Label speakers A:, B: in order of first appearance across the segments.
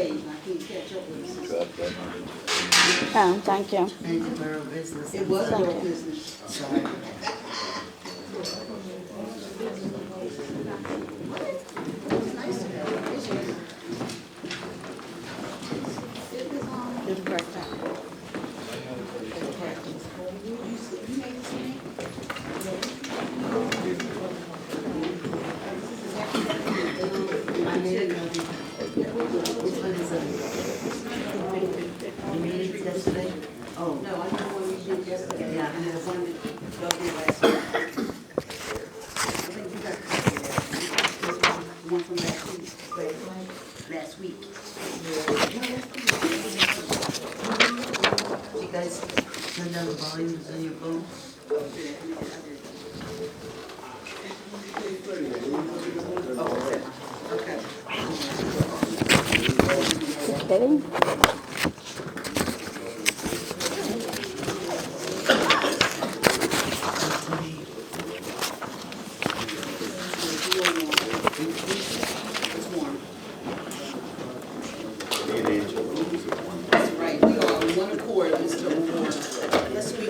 A: page, and I can't catch up with it.
B: Oh, thank you.
C: And the borough business.
A: It was borough business.
C: Sorry. Good correct time. You made it yesterday? Oh.
A: No, I know one we did yesterday.
C: Yeah.
A: And there's one that y'all did last week. I think you got the one from last week. Last week.
C: You guys turn down the volumes on your phone?
A: Okay.
B: Kidding?
A: It's warm. That's right, we are on one accord, Mr. Warren. Let's speak.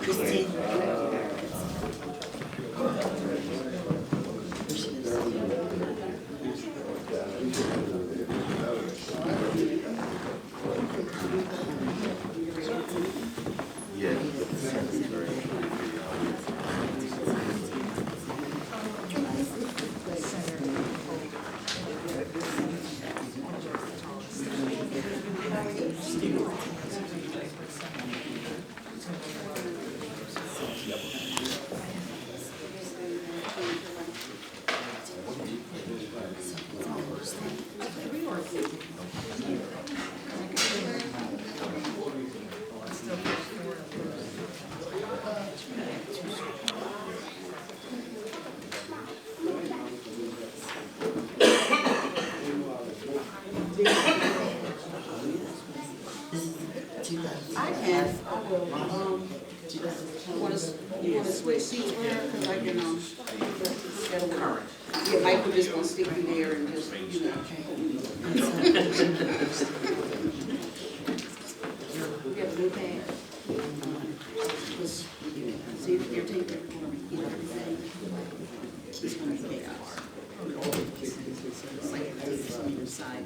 C: Christine?
A: I can, I will, you wanna switch seats with her, cause I can, that'll work. Yeah, Michael just gonna stick you there and just, you know. You have a new pad? Just, see if you're taking, you know, everything. It's gonna be ours. It's like if I take some on the side,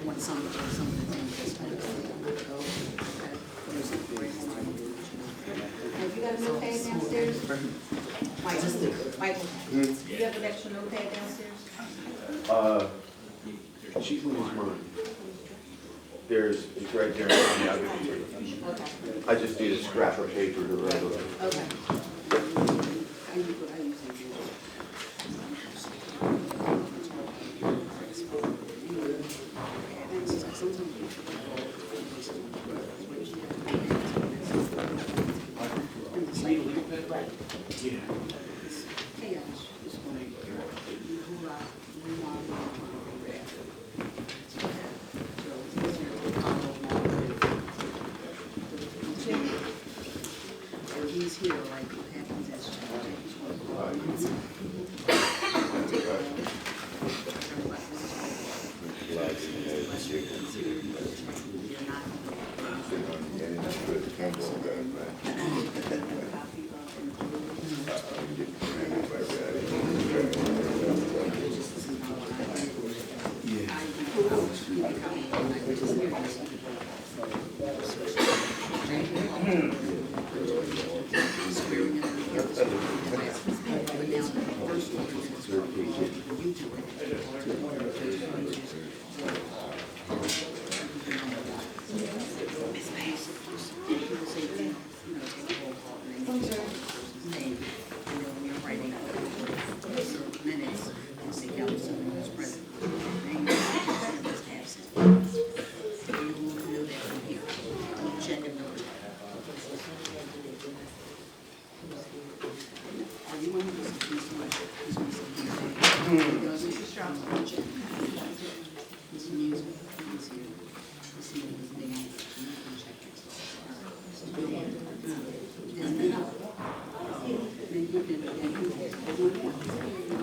A: want some of the things that's gonna go. Have you got a notepad downstairs? Michael, you have an extra notepad downstairs?
D: She can use mine. It's right there. Yeah,
A: Okay,
D: I just need a scrap of paper to write on.
A: okay. I use it. He's here, like, what happens is,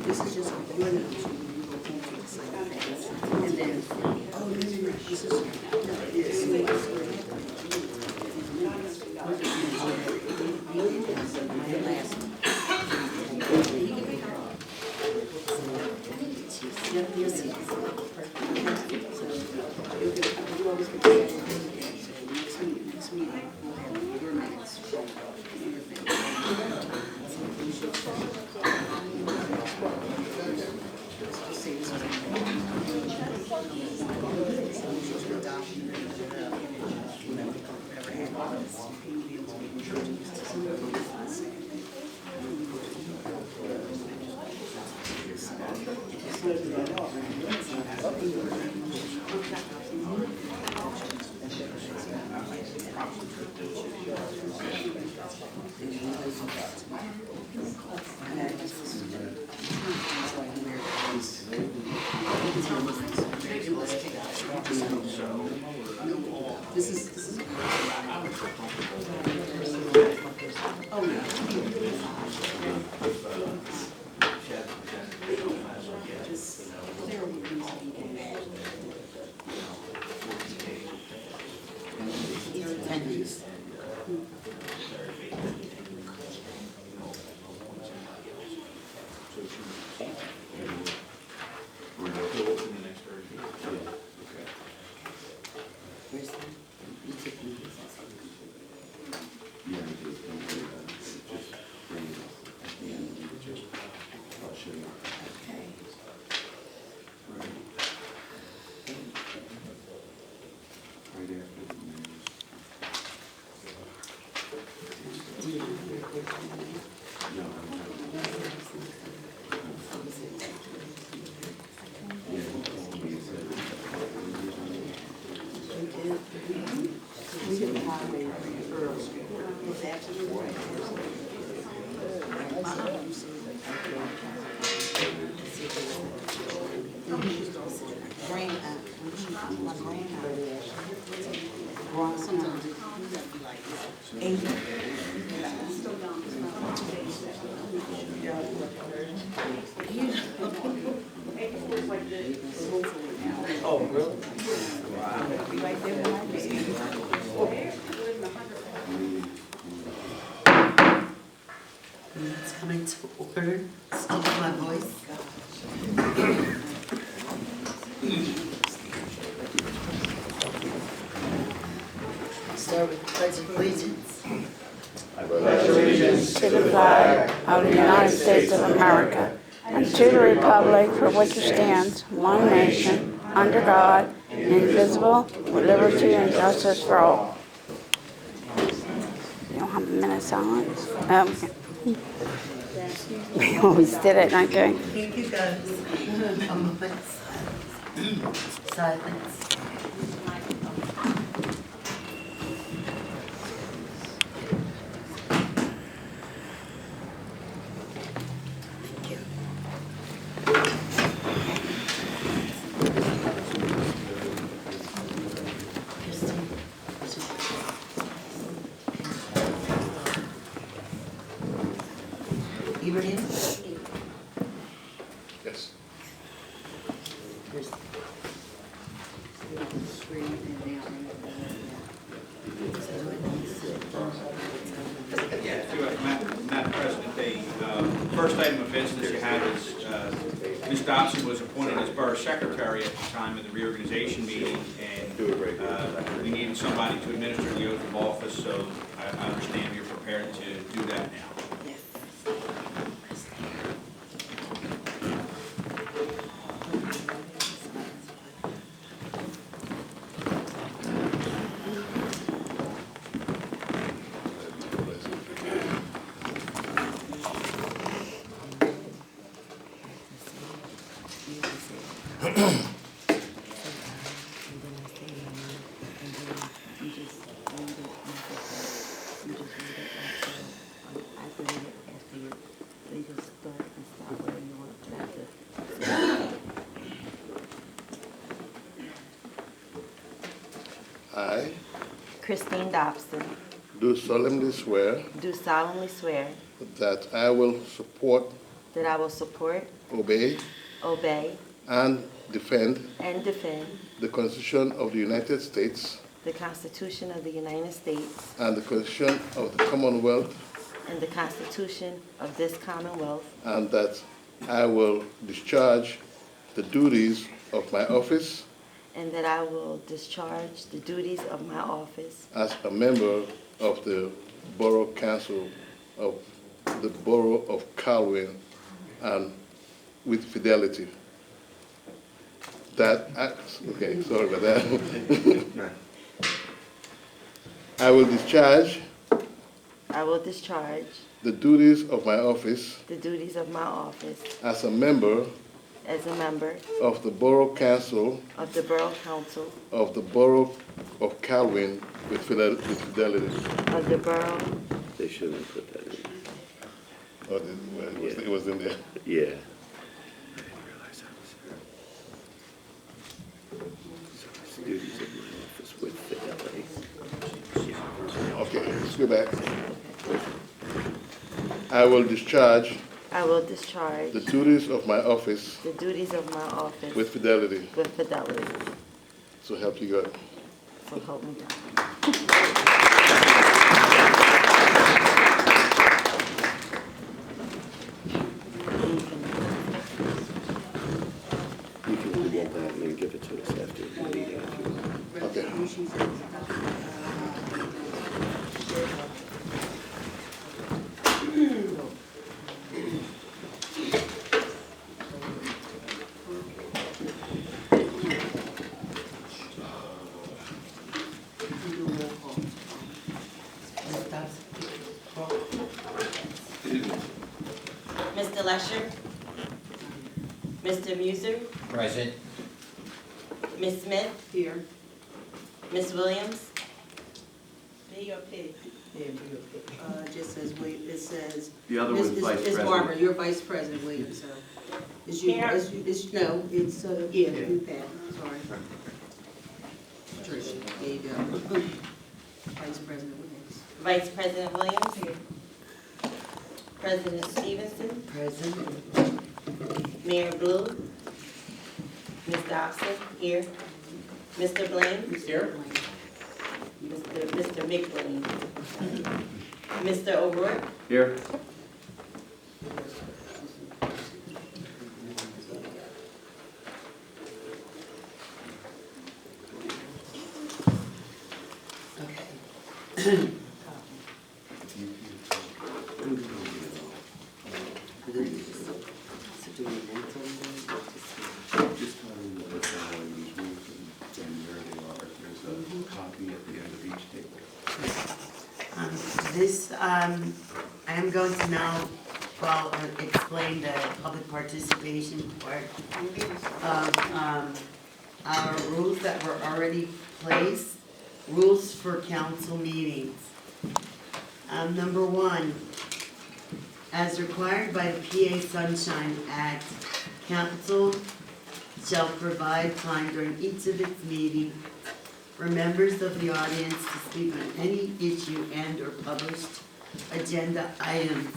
A: This is just your notes when you go home to the site. And then, oh, no, this is,
C: It's coming to order. Excuse my voice. Start with the Pledge of Allegiance.
B: To the flag of the United States of America and to the republic for which it stands, one nation, under God, indivisible, with liberty and justice for all. You don't have a minute silence? We always did it, okay?
C: Thank you guys. A moment. Silence. Ibrahim?
D: Yes.
E: Yeah, Madam President, the first item of business you have is Ms. Dobson was appointed as Borough Secretary at the time of the reorganization meeting, and we needed somebody to administer the oath of office, so I understand you're prepared to do that now.
F: I
G: Christine Dobson,
F: do solemnly swear
G: do solemnly swear
F: that I will support,
G: that I will support,
F: obey,
G: obey,
F: and defend
G: and defend
F: the Constitution of the United States
G: the Constitution of the United States
F: and the Constitution of the Commonwealth,
G: and the Constitution of this Commonwealth,
F: and that I will discharge the duties of my office
G: and that I will discharge the duties of my office
F: as a member of the Borough Council of the Borough of Colwyn and with fidelity. Okay, sorry about that. I will discharge the duties of my office
G: the duties of my office
F: as a member
G: as a member
F: of the Borough Council
G: of the Borough Council
F: of the Borough of Colwyn with fidelity.
G: of the Borough.
H: They shouldn't put that in.
F: Oh, it was in there.
H: Yeah. Duties of my office with fidelity.
F: Okay, let's go back. I will discharge
G: I will discharge
F: the duties of my office
G: the duties of my office
F: with fidelity.
G: with fidelity.
F: So help you God.
G: So help me God.
H: You can read that and then give it to us after we need it.
F: Okay.
G: Mr. Lesher? Mr. Muser?
I: Present.
G: Ms. Smith?
A: Here.
G: Ms. Williams?
A: Just says, wait, it says.
D: The other one's vice
A: It's
D: president.
A: Barbara, you're vice president, Williams, so. It's you,
G: Here.
A: no, it's, yeah, you, Pat, sorry. Tricia, there you go. Vice President Williams.
G: Vice President Williams? President Stevenson?
C: Present.
G: Mayor Blue? Ms. Dobson? Here. Mr. Blaine?
A: Here.
G: Mr. McBlaine? Mr. O'Rourke?
D: Here.
H: Just tell me what these rules and where they are. There's a copy at the end of each table.
C: I am going to now, explain the public participation part of our rules that were already placed, rules for council meetings. Number 1, as required by the PA Sunshine Act, council shall provide time during each of its meetings for members of the audience to speak on any issue and/or published agenda items.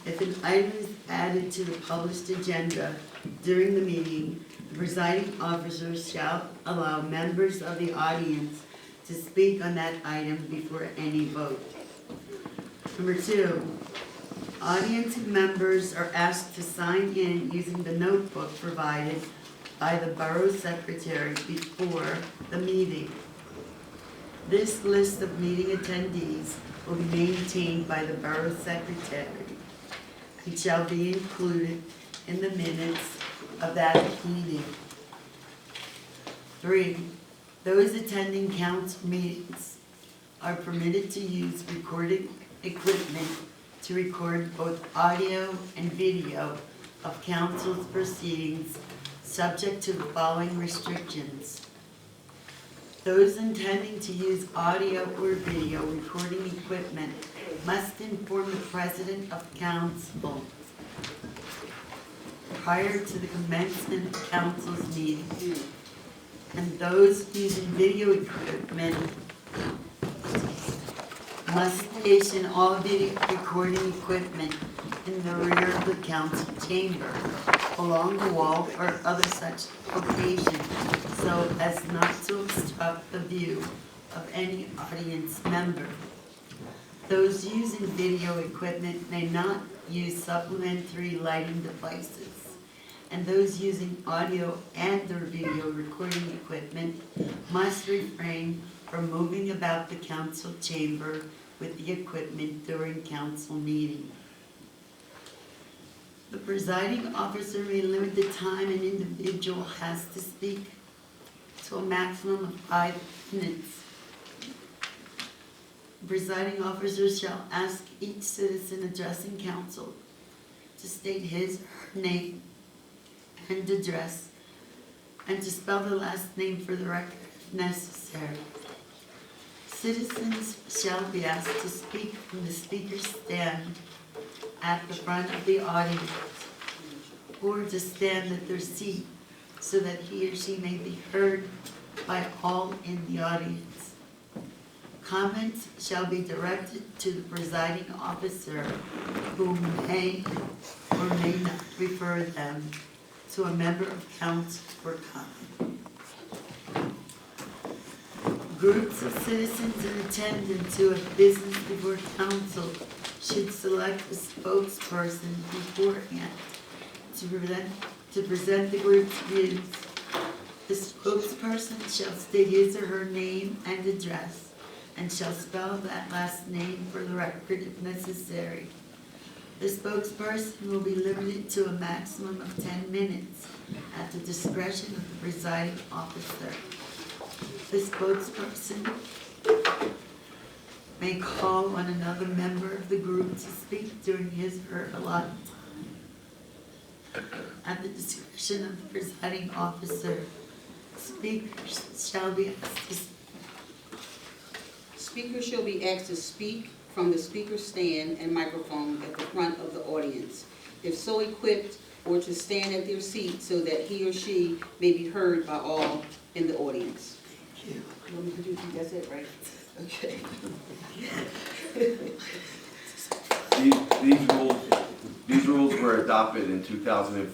C: If an item is added to the published agenda during the meeting, the presiding officer shall allow members of the audience to speak on that item before any vote. Number 2, audience members are asked to sign in using the notebook provided by the Borough Secretary before the meeting. This list of meeting attendees will be maintained by the Borough Secretary. It shall be included in the minutes of that meeting. 3, those attending council meetings are permitted to use recording equipment to record both audio and video of council's proceedings, subject to the following restrictions. Those intending to use audio or video recording equipment must inform the president of council prior to the commencement of council's meeting. and those using video equipment must station all video recording equipment in the rear of the council chamber, along the wall or other such location, so as not to obstruct the view of any audience member. Those using video equipment may not use supplementary lighting devices, and those using audio and/or video recording equipment must refrain from moving about the council chamber with the equipment during council meeting. The presiding officer may limit the time an individual has to speak to a maximum of 5 minutes. The presiding officer shall ask each citizen addressing council to state his or her name and address, and to spell the last name for the record if necessary. Citizens shall be asked to speak from the speaker's stand at the front of the audience, or to stand at their seat so that he or she may be heard by all in the audience. Comments shall be directed to the presiding officer, who may or may not refer them to a member of council for comment. Groups of citizens in attendance who have business before council should select a spokesperson beforehand to present the group's views. The spokesperson shall state his or her name and address, and shall spell that last name for the record if necessary. The spokesperson will be limited to a maximum of 10 minutes at the discretion of the presiding officer. The spokesperson may call on another member of the group to speak during his or her allotted time. At the discretion of the presiding officer, speakers shall be asked to speak.
A: Speakers shall be asked to speak from the speaker's stand and microphone at the front of the audience, if so equipped, or to stand at their seat so that he or she may be heard by all in the audience.
C: Thank you.
A: You want me to do, that's it, right? Okay.
D: These rules were adopted in 2004.